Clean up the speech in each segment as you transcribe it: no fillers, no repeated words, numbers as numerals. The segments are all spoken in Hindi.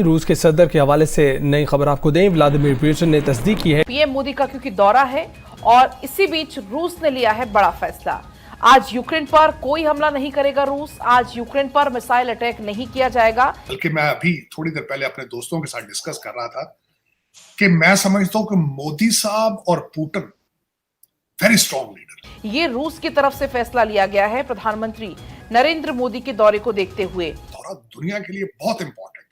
रूस के सदर के हवाले से नई खबर आपको दें। व्लादिमीर पुतिन ने तस्दीक की है पीएम मोदी का क्योंकि दौरा है और इसी बीच रूस ने लिया है बड़ा फैसला। आज यूक्रेन पर कोई हमला नहीं करेगा रूस। आज यूक्रेन पर मिसाइल अटैक नहीं किया जाएगा। बल्कि मैं अभी थोड़ी देर पहले अपने दोस्तों के साथ डिस्कस कर रहा था कि मैं समझता हूं कि मोदी साहब और पुतिन वेरी स्ट्रॉन्ग लीडर। ये रूस की तरफ से फैसला लिया गया है प्रधानमंत्री नरेंद्र मोदी के दौरे को देखते हुए। दौरा दुनिया के लिए बहुत इंपॉर्टेंट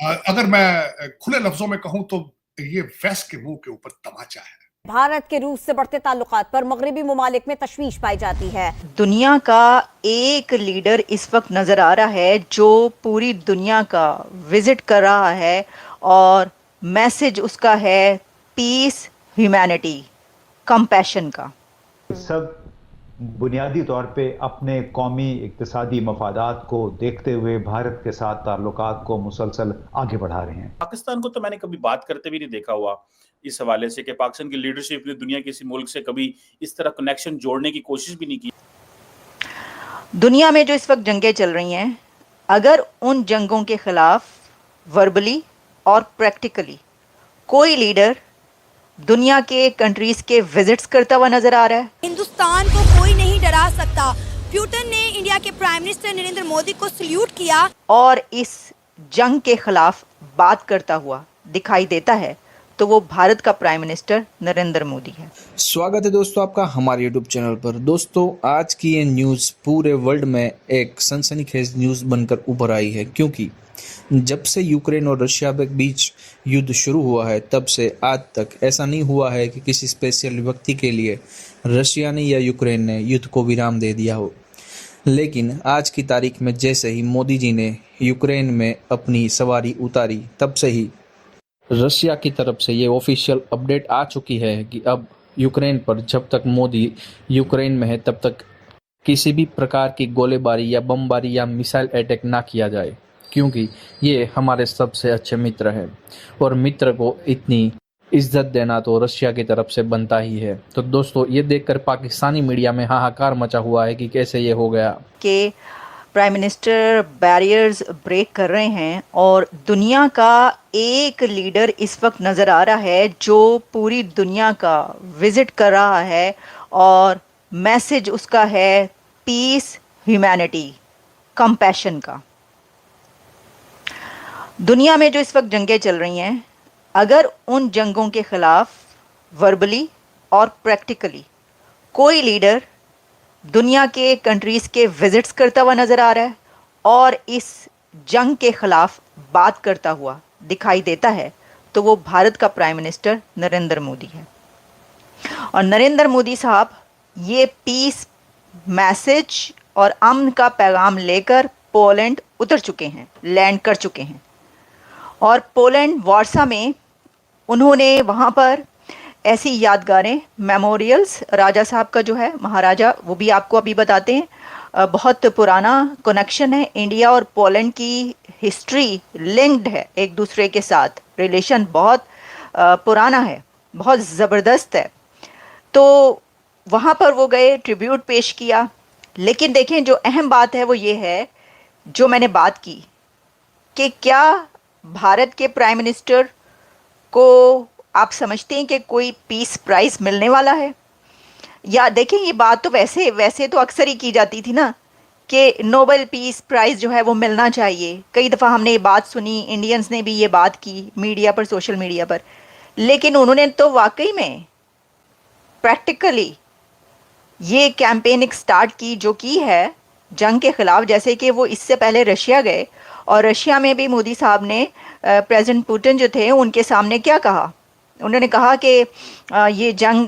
है। अगर मैं खुले लफ्जों में कहूं तो ये वेस्ट के मुंह के ऊपर तमाचा है। भारत के रूस से बढ़ते ताल्लुकात पर मगरबी ममालिक में तशवीश पाई जाती है। दुनिया का एक लीडर इस वक्त नजर आ रहा है जो पूरी दुनिया का विजिट कर रहा है और मैसेज उसका है पीस, ह्यूमैनिटी, कंपैशन का। सब बुनियादी तौर पे अपने कौमी इक्तिसादी मफादात को देखते हुए भारत के साथ ताल्लुकात को मुसलसल आगे बढ़ा रहे हैं। पाकिस्तान को तो मैंने कभी बात करते भी नहीं देखा हुआ इस हवाले से कि पाकिस्तान की लीडरशिप ने दुनिया के किसी मुल्क से कभी इस तरह कनेक्शन जोड़ने की कोशिश भी नहीं की। दुनिया में जो इस वक्त जंगें चल रही हैं, अगर उन जंगों के खिलाफ वर्बली और प्रैक्टिकली कोई लीडर दुनिया के कंट्रीज के विजिट्स करता हुआ नजर आ रहा है। हिंदुस्तान को कोई नहीं डरा सकता। पुतिन ने इंडिया के प्राइम मिनिस्टर नरेंद्र मोदी को सल्यूट किया और इस जंग के खिलाफ बात करता हुआ दिखाई देता है तो वो भारत का प्राइम मिनिस्टर नरेंद्र मोदी है। स्वागत है दोस्तों आपका हमारे यूट्यूब चैनल पर। दोस्तों आज की ये न्यूज़ पूरे वर्ल्ड में एक सनसनीखेज न्यूज़ बनकर उभर आई है, क्योंकि जब से यूक्रेन और रशिया के बीच युद्ध शुरू हुआ है तब से आज तक ऐसा नहीं हुआ है कि किसी स्पेशल व्यक्ति के लिए रशिया ने या यूक्रेन ने युद्ध को विराम दे दिया हो। लेकिन आज की तारीख में जैसे ही मोदी जी ने यूक्रेन में अपनी सवारी उतारी तब से ही रशिया की तरफ से ये ऑफिशियल अपडेट आ चुकी है कि अब यूक्रेन पर जब तक मोदी यूक्रेन में है तब तक किसी भी प्रकार की गोलीबारी या बमबारी या मिसाइल अटैक ना किया जाए, क्योंकि ये हमारे सबसे अच्छे मित्र हैं और मित्र को इतनी इज्जत देना तो रशिया की तरफ से बनता ही है। तो दोस्तों ये देखकर पाकिस्तानी मीडिया में हाहाकार मचा हुआ है कि कैसे ये हो गया कि प्राइम मिनिस्टर बैरियर्स ब्रेक कर रहे हैं और दुनिया का एक लीडर इस वक्त नज़र आ रहा है जो पूरी दुनिया का विजिट कर रहा है और मैसेज उसका है पीस, ह्यूमैनिटी, कंपैशन का। दुनिया में जो इस वक्त जंगें चल रही हैं, अगर उन जंगों के खिलाफ वर्बली और प्रैक्टिकली कोई लीडर दुनिया के कंट्रीज़ के विजिट्स करता हुआ नज़र आ रहा है और इस जंग के खिलाफ बात करता हुआ दिखाई देता है तो वो भारत का प्राइम मिनिस्टर नरेंद्र मोदी है। और नरेंद्र मोदी साहब ये पीस मैसेज और अमन का पैगाम लेकर पोलैंड उतर चुके हैं, लैंड कर चुके हैं और पोलैंड वार्सा में उन्होंने वहाँ पर ऐसी यादगारें, मेमोरियल्स, राजा साहब का जो है महाराजा, वो भी आपको अभी बताते हैं। बहुत पुराना कनेक्शन है, इंडिया और पोलैंड की हिस्ट्री लिंक्ड है एक दूसरे के साथ, रिलेशन बहुत पुराना है, बहुत ज़बरदस्त है। तो वहाँ पर वो गए, ट्रिब्यूट पेश किया। लेकिन देखें जो अहम बात है वो ये है जो मैंने बात की कि क्या भारत के प्राइम मिनिस्टर को आप समझते हैं कि कोई पीस प्राइज़ मिलने वाला है? या देखें ये बात तो वैसे तो अक्सर ही की जाती थी ना कि नोबेल पीस प्राइज़ जो है वो मिलना चाहिए। कई दफ़ा हमने ये बात सुनी, इंडियंस ने भी ये बात की मीडिया पर, सोशल मीडिया पर। लेकिन उन्होंने तो वाकई में प्रैक्टिकली ये कैंपेनिंग स्टार्ट की जो की है जंग के ख़िलाफ़। जैसे कि वो इससे पहले रशिया गए और रशिया में भी मोदी साहब ने प्रेसिडेंट पुतिन जो थे उनके सामने क्या कहा? उन्होंने कहा कि ये जंग,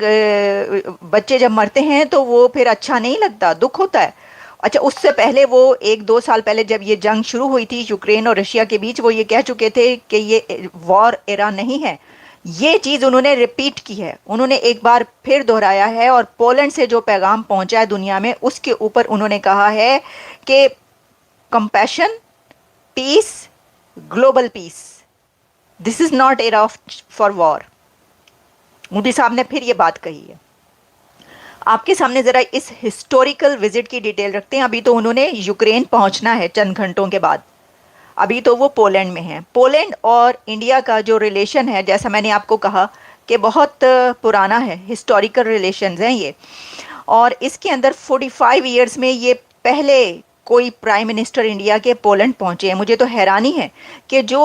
बच्चे जब मरते हैं तो वो फिर अच्छा नहीं लगता, दुख होता है। अच्छा, उससे पहले वो 1-2 साल पहले जब ये जंग शुरू हुई थी यूक्रेन और रशिया के बीच, वो ये कह चुके थे कि ये वॉर एरा नहीं है। ये चीज़ उन्होंने रिपीट की है, उन्होंने एक बार फिर दोहराया है और पोलैंड से जो पैगाम पहुंचा है दुनिया में उसके ऊपर उन्होंने कहा है कि compassion, peace, global peace, this is not era for war. Modi साहब ने फिर ये बात कही है। आपके सामने ज़रा इस हिस्टोरिकल विजिट की डिटेल रखते हैं। अभी तो उन्होंने यूक्रेन पहुंचना है चंद घंटों के बाद। अभी तो वो पोलैंड में हैं। पोलैंड और इंडिया का जो रिलेशन है, जैसा मैंने आपको कहा कि बहुत पुराना है, हिस्टोरिकल रिलेशंस हैं ये, और इसके अंदर 45 इयर्स में ये पहले कोई प्राइम मिनिस्टर इंडिया के पोलैंड पहुंचे हैं। मुझे तो हैरानी है कि जो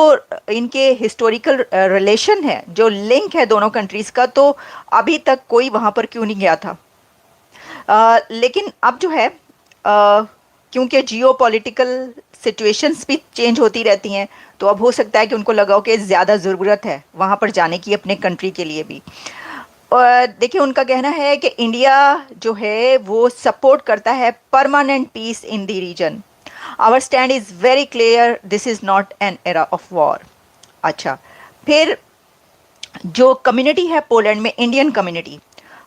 इनके हिस्टोरिकल रिलेशन है, जो लिंक है दोनों कंट्रीज़ का, तो अभी तक कोई वहाँ पर क्यों नहीं गया था। लेकिन अब जो है क्योंकि जियो पॉलिटिकल सिचुएशंस भी चेंज होती रहती हैं, तो अब हो सकता है कि उनको लगा हो कि ज़्यादा ज़रूरत है वहाँ पर जाने की अपने कंट्री के लिए भी। और देखिए, उनका कहना है कि इंडिया जो है वो सपोर्ट करता है permanent peace in the region. Our stand is very clear, this is not an era of war. अच्छा, फिर जो कम्युनिटी है पोलैंड में, इंडियन कम्युनिटी,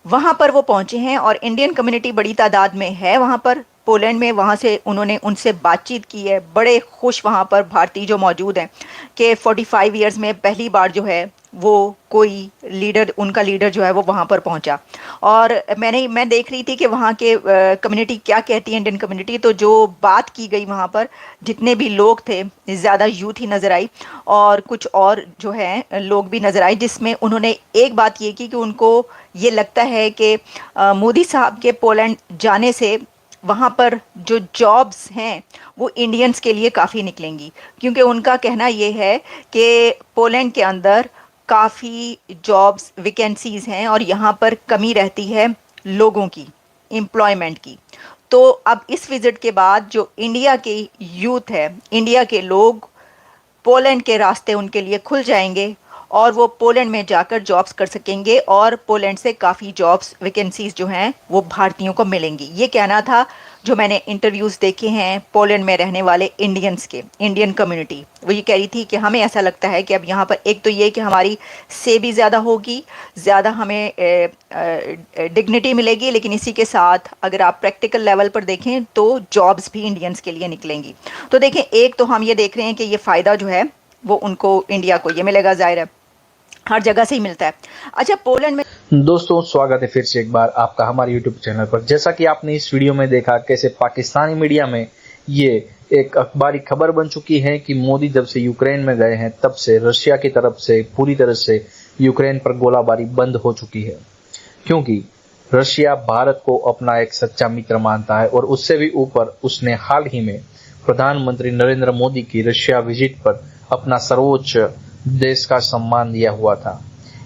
वहाँ पर वो पहुँचे हैं और इंडियन कम्युनिटी बड़ी तादाद में है वहाँ पर पोलैंड में। वहाँ से उन्होंने उनसे बातचीत की है, बड़े खुश वहाँ पर भारतीय जो मौजूद हैं कि 45 इयर्स में पहली बार जो है वो कोई लीडर, उनका लीडर जो है वो वहाँ पर पहुँचा। और मैं देख रही थी कि वहाँ के कम्युनिटी क्या कहती है, इंडियन कम्युनिटी। तो जो बात की गई वहाँ पर, जितने भी लोग थे, ज़्यादा यूथ ही नज़र आई और कुछ और जो है लोग भी नज़र आए, जिसमें उन्होंने एक बात ये की कि उनको ये लगता है कि मोदी साहब के पोलैंड जाने से वहाँ पर जो जॉब्स हैं वो इंडियंस के लिए काफ़ी निकलेंगी, क्योंकि उनका कहना ये है कि पोलैंड के अंदर काफ़ी जॉब्स वैकेंसीज़ हैं और यहाँ पर कमी रहती है लोगों की, एम्प्लॉयमेंट की। तो अब इस विज़िट के बाद जो इंडिया के यूथ है, इंडिया के लोग, पोलैंड के रास्ते उनके लिए खुल जाएंगे और वो पोलैंड में जाकर जॉब्स कर सकेंगे और पोलैंड से काफ़ी जॉब्स वैकेंसीज़ जो हैं वो भारतीयों को मिलेंगी। ये कहना था जो मैंने इंटरव्यूज़ देखे हैं पोलैंड में रहने वाले इंडियंस के, इंडियन कम्युनिटी, वो ये कह रही थी कि हमें ऐसा लगता है कि अब यहाँ पर एक तो ये कि हमारी से भी ज़्यादा होगी, ज़्यादा हमें डिग्निटी मिलेगी, लेकिन इसी के साथ अगर आप प्रैक्टिकल लेवल पर देखें तो जॉब्स भी इंडियंस के लिए निकलेंगी। तो देखें, एक तो हम ये देख रहे हैं कि ये फ़ायदा जो है वो उनको, इंडिया को ये मिलेगा, ज़ाहिर है हर जगह से ही मिलता है। अच्छा, पोलैंड में दोस्तों स्वागत है फिर से एक बार आपका हमारे YouTube चैनल पर। जैसा कि आपने इस वीडियो में देखा कैसे पाकिस्तानी मीडिया में ये एक अखबारी खबर बन चुकी है कि मोदी जब से यूक्रेन में गए हैं तब से रशिया की तरफ से पूरी तरह से यूक्रेन पर गोलाबारी बंद हो चुकी है, क्योंकि रशिया भारत को अपना एक सच्चा मित्र मानता है और उससे भी ऊपर उसने हाल ही में प्रधानमंत्री नरेंद्र मोदी की रशिया विजिट पर अपना सर्वोच्च देश का सम्मान दिया हुआ था।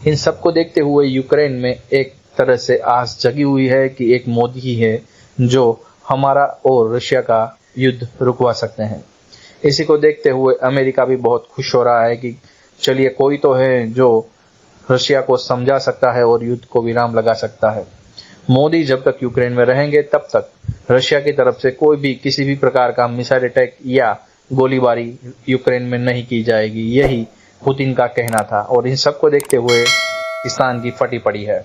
इन सबको देखते हुए यूक्रेन में एक तरह से आस जगी हुई है कि एक मोदी ही है जो हमारा और रशिया का युद्ध रुकवा सकते हैं। इसी को देखते हुए अमेरिका भी बहुत खुश हो रहा है कि चलिए कोई तो है जो रशिया को समझा सकता है और युद्ध को विराम लगा सकता है। मोदी जब तक यूक्रेन में रहेंगे तब तक रशिया की तरफ से कोई भी किसी भी प्रकार का मिसाइल अटैक या गोलीबारी यूक्रेन में नहीं की जाएगी, यही पुतिन का कहना था। और इन सबको देखते हुए पाकिस्तान की फटी पड़ी है।